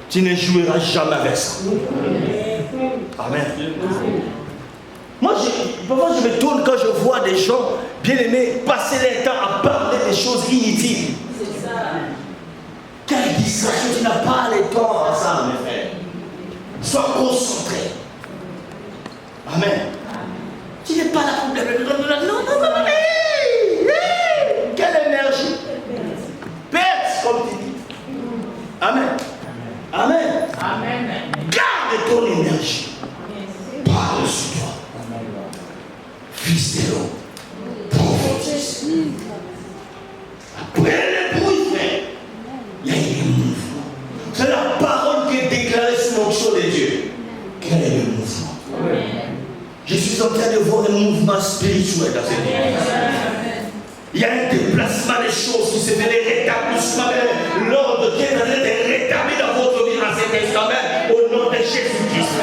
tu ne joueras jamais avec ça. Amen. Moi, parfois, je me tourne quand je vois des gens bien aimés passer leur temps à parler des choses inutiles. C'est ça. Quelle distraction, tu n'as pas le temps à ça, mes frères. Sois concentré. Amen. Tu n'es pas là pour... Non. Quelle énergie. Pète, comme tu dis. Amen. Amen. Garde ton énergie. Parle sur toi. Fils de l'homme. Prophétise. Après le bruit fait, il y a un mouvement. C'est la parole qui est déclarée sur l'onction de Dieu. Quel est le mouvement? Je suis en train de voir un mouvement spirituel dans cette église. Il y a un déplacement des choses qui se fait, des rétablissements, l'ordre qui est en train de rétablir dans votre vie en cet instant même, au nom de Jésus-Christ.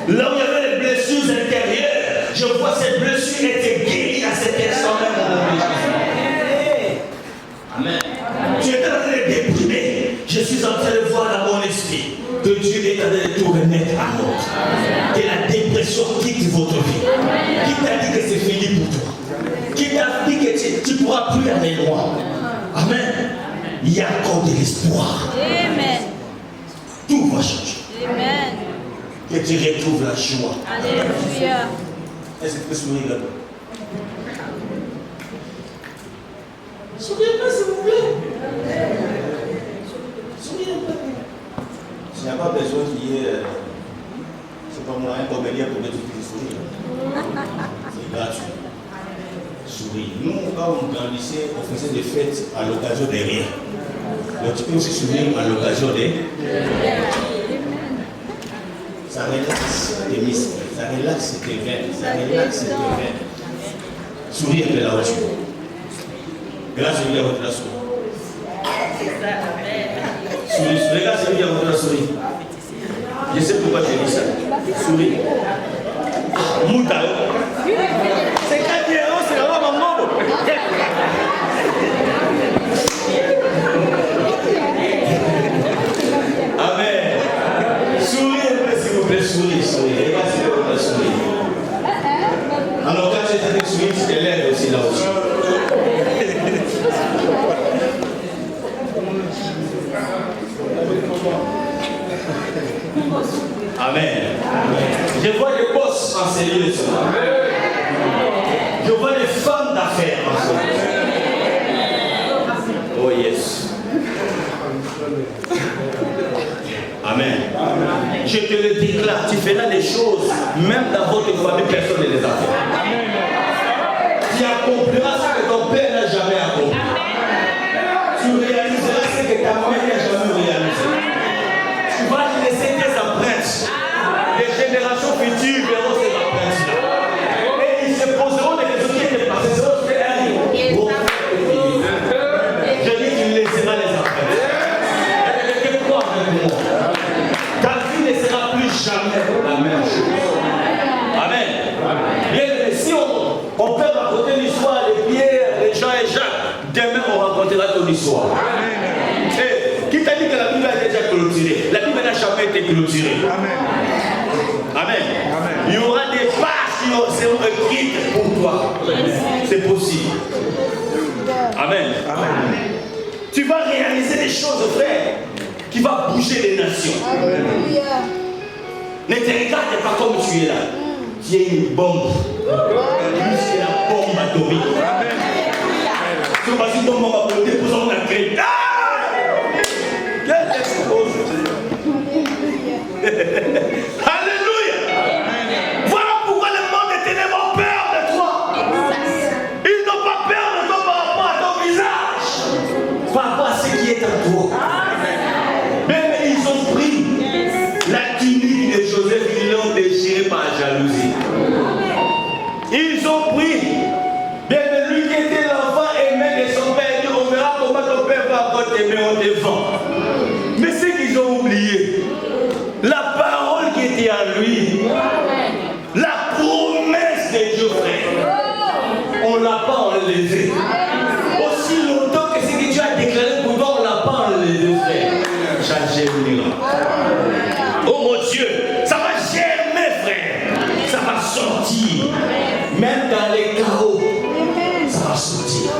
Là où il y avait des blessures intérieures, je vois ces blessures être guéries à cet instant même au nom de Jésus. Amen. Tu es en train de déprimer, je suis en train de voir dans mon esprit que Dieu est en train de tout remettre à l'ordre. Que la dépression quitte votre vie. Qui t'a dit que c'est fini pour toi? Qui t'a dit que tu ne pourras plus aller loin? Amen. Il y a encore de l'espoir. Amen. Tout va changer. Amen. Que tu retrouves la joie. Alléluia. Est-ce que tu peux sourire là-bas? Souriez un peu, s'il vous plaît. Souriez un peu. Il n'y a pas besoin qu'il y ait, c'est pas moi, un comédien pour que tu puisses sourire. C'est gratuit. Sourire. Nous, quand on grandissait, on faisait des fêtes à l'occasion des rien. Donc tu peux aussi sourire à l'occasion des... Ça relaxe tes muscles, ça relaxe tes veines, ça relaxe tes veines. Souris un peu là où tu es. Regarde celui qui a votre la souris. Souris, regarde celui qui a votre la souris. Je sais pourquoi je dis ça. Souris. Mouta. C'est 4 euros, c'est vraiment mon nom. Amen. Souris un peu, s'il vous plaît, souris. Regarde celui qui a votre la souris. Alors quand tu es en train de sourire, tu te lèves aussi là aussi. Amen. Je vois des boss en cellule. Je vois des femmes d'affaires en cellule. Oh yes. Amen. Je te le déclare, tu feras des choses, même dans votre famille, personne ne les a fait. Tu accompliras ce que ton père n'a jamais accompli. Tu réaliseras ce que ta mère n'a jamais réalisé. Tu vas laisser tes empreintes. Les générations futures verront ces empreintes-là. Et ils se poseront des questions qui étaient passées. Je dis qu'il laissera les empreintes. Et quelqu'un croit avec moi. Ta vie ne sera plus jamais la même chose. vendredi soir. Et qui t'a dit que la Bible a déjà clôturé? La Bible n'a jamais été clôturée. Amen. Amen. Amen. Il y aura des pages qui seront écrites pour toi. C'est possible. Amen. Amen. Tu vas réaliser des choses, frère, qui vont bouger les nations. Ne te regarde pas comme tu es là. Tu es une bombe. Lui, c'est la bombe atomique. Amen. Tu vas dire ton bombe atomique, déposons la clé. Quelle explosion. Alléluia. Voilà pourquoi le monde des ténèbres ont peur de toi. Ils n'ont pas peur de toi par rapport à ton visage, par rapport à ce qui est en toi. Même ils ont pris la tunique de Joseph, ils l'ont déchiré par jalousie. Ils ont pris même lui qui était l'enfant aimé de son père. Il dit, on verra comment ton père va encore t'aimer au devant. Mais ce qu'ils ont oublié, la parole qui était en lui, la promesse de Dieu, frère, on ne l'a pas enlevé. Aussi longtemps que ce que Dieu a déclaré pour toi, on ne l'a pas enlevé, frère. Ça germera. Oh mon Dieu, ça va germer, frère. Ça va sortir. Même dans les chaos, ça va sortir.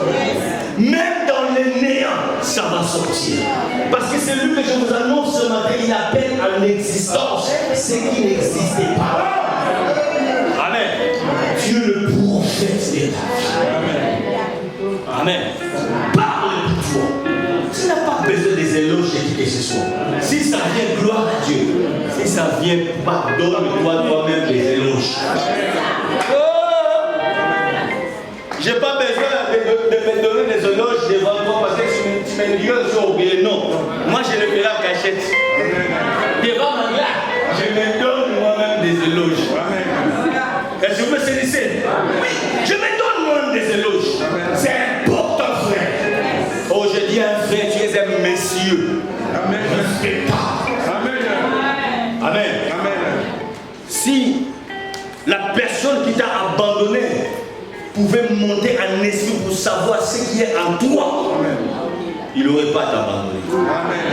Même dans les néants, ça va sortir. Parce que celui que je vous annonce ce matin, il appelle en existence ce qui n'existait pas. Amen. Dieu le prophète de ta vie. Amen. Parle pour toi. Tu n'as pas besoin des éloges de qui que ce soit. Si ça vient, gloire à Dieu. Si ça vient, pardonne-toi toi-même des éloges. Je n'ai pas besoin de me donner des éloges devant toi parce que tu me dis que j'ai oublié. Non. Moi, je le ferai en cachette. Devant ma glace, je me donne moi-même des éloges. Et je me saisissais. Oui, je me donne moi-même des éloges. C'est important, frère. Oh, je dis un frère, tu es un messieurs. Amen. Amen. Amen. Si la personne qui t'a abandonné pouvait monter en esprit pour savoir ce qui est en toi, il n'aurait pas t'abandonné. Amen.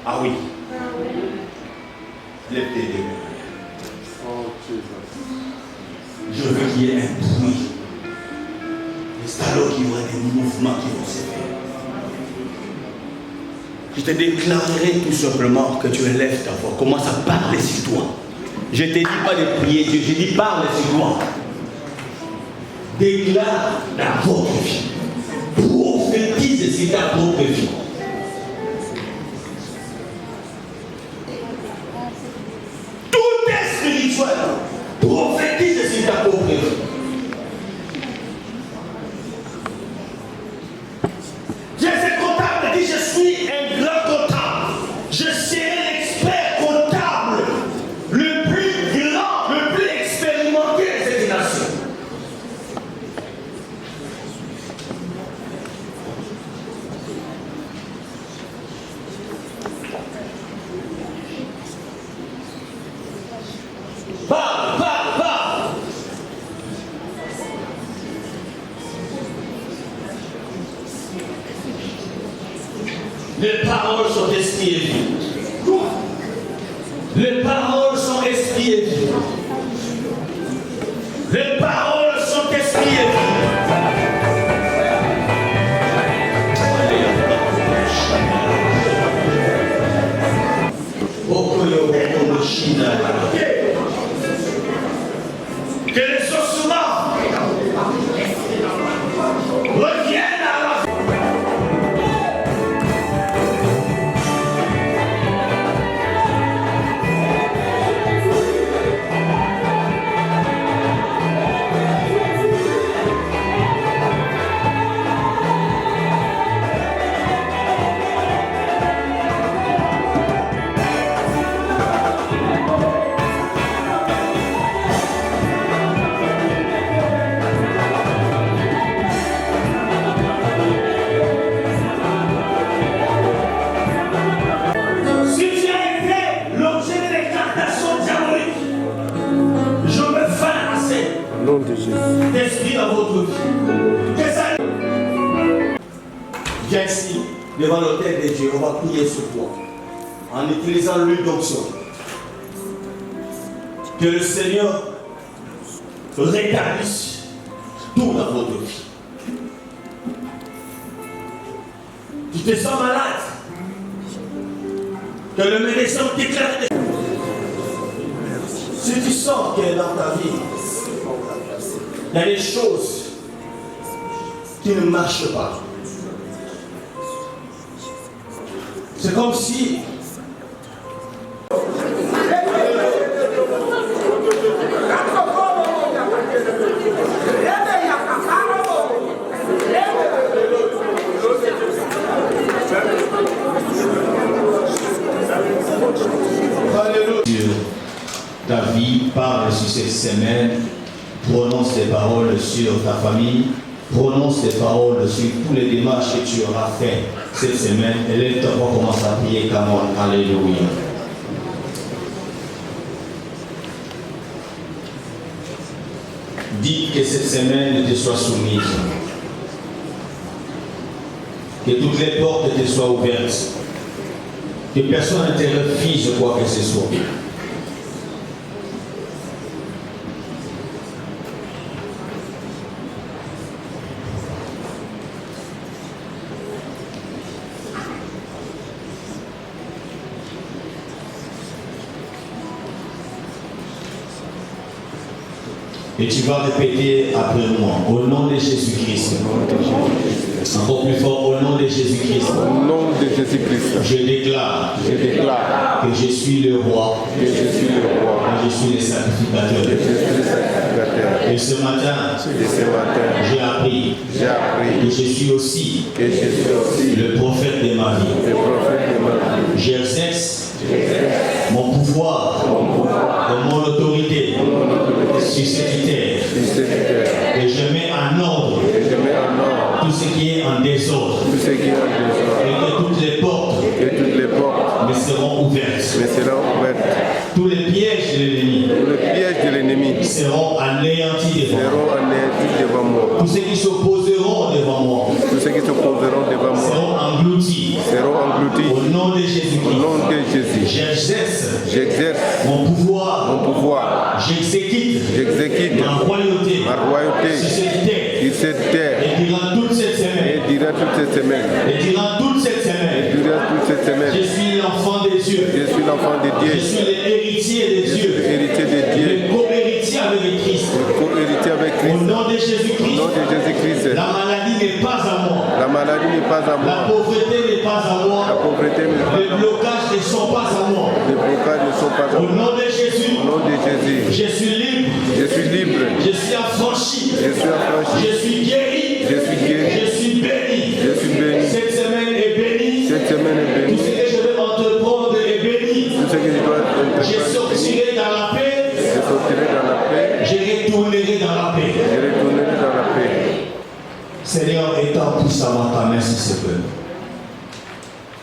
Ah oui. Lève tes deux mains. Je veux qu'il y ait un bruit. C'est alors qu'il y aura des mouvements qui vont se faire. Je te déclarerai tout simplement que tu élèves ta voix. Commence à parler sur toi. Je ne te dis pas de prier Dieu, je dis parle sur toi. Déclare dans votre vie. Prophétise sur ta propre vie. Tout est spirituel. Prophétise sur ta propre vie. J'ai ce comptable dit je suis un grand comptable. Je serai l'expert comptable le plus grand, le plus expérimenté de cette nation. Parle. Les paroles sont esprit et vie. Les paroles sont esprit et vie. Les paroles sont esprit et vie. Que les ossements reviennent à la vie. D'esprit dans votre vie. Que ça... Viens ici, devant l'autel de Dieu, on va prier sur toi. En utilisant l'huile d'onction. Que le Seigneur rétablisse tout dans votre vie. Tu te sens malade. Que le médecin déclare. Si tu sens que dans ta vie, il y a des choses qui ne marchent pas. C'est comme si ta vie, parle sur cette semaine, prononce des paroles sur ta famille, prononce des paroles sur toutes les démarches que tu auras fait cette semaine. Et lève-toi, on commence à prier. Come on, alléluia. Dis que cette semaine te soit soumise. Que toutes les portes te soient ouvertes. Que personne ne te refuse quoi que ce soit. Et tu vas répéter après moi, au nom de Jésus-Christ. Encore plus fort, au nom de Jésus-Christ. Au nom de Jésus-Christ. Je déclare Que je suis le roi. je suis le roi. Et je suis le sacrificateur. Je suis le sacrificateur. Et ce matin, Et ce matin, j'ai appris j'ai appris que je suis aussi que je suis aussi le prophète de ma vie. le prophète de ma vie. J'exerce mon pouvoir et mon autorité sur cette terre. Et je mets en ordre Et je mets en ordre tout ce qui est en désordre. tout ce qui est en désordre. Et que toutes les portes Que toutes les portes me seront ouvertes. me seront ouvertes. Tous les pièges de l'ennemi Tous les pièges de l'ennemi seront anéantis devant moi. seront anéantis devant moi. Tous ceux qui s'opposeront devant moi Tous ceux qui s'opposeront devant moi seront engloutis. seront engloutis. Au nom de Au Jésus-Christ, nom de Jésus, j'exerce mon mon pouvoir. pouvoir. J'exécute J'exécute ma royauté ma royauté sur cette terre. sur cette terre. Et durant toute cette semaine, Et durant toute cette semaine, et durant toute cette semaine, durant toute cette semaine, je suis l'enfant de Dieu. je suis l'enfant de Je Dieu, suis l'héritier de je suis Dieu. l'héritier de Dieu, Le co-héritier avec le Christ. co-héritier avec Au Christ. nom de Au Jésus-Christ, nom de Jésus-Christ, la maladie n'est pas à moi. la maladie n'est pas à La moi, pauvreté n'est pas à la moi. pauvreté n'est pas Les à moi, blocages ne sont pas à moi. les blocages ne sont pas à Au moi. nom de Jésus, Au nom de Jésus, je suis libre. je suis libre, Je suis affranchi. je suis affranchi, Je suis guéri. je suis guéri, Je suis béni. je suis béni. Cette semaine est bénie. Cette semaine est Tout bénie. ce que je vais entreprendre est béni. Tout ce que je dois Je entreprendre, sortirai dans la paix. je sortirai dans la paix, Je retournerai dans la paix. je retournerai dans la paix. Seigneur, étends puissamment ta main sur ce peuple.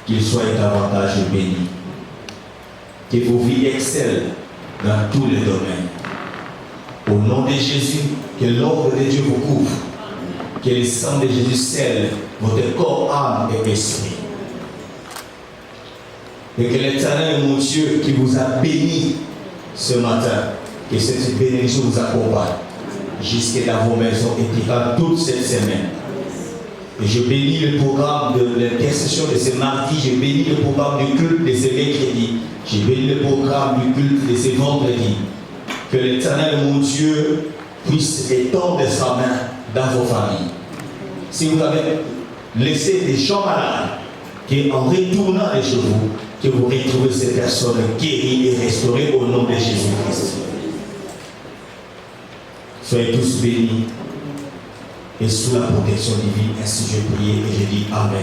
Qu'il soit davantage béni. Que vos vies excellent dans tous les domaines. Au nom de Jésus, que l'ombre de Dieu vous couvre. Que le sang de Jésus scelle votre corps, âme et esprit. Et que l'Éternel, mon Dieu, qui vous a béni ce matin, que cette bénédiction vous accompagne jusqu'à dans vos maisons et durant toute cette semaine. Et je bénis le programme de l'intercession de ce mardi, je bénis le programme du culte de ce mercredi, je bénis le programme du culte de ce vendredi. Que l'Éternel, mon Dieu, puisse étendre sa main dans vos familles. Si vous avez laissé des gens malades, qu'en retournant chez vous, que vous retrouvez ces personnes guéries et restaurées au nom de Jésus-Christ. Soyez tous bénis et sous la protection divine. Ainsi je prie et je dis Amen.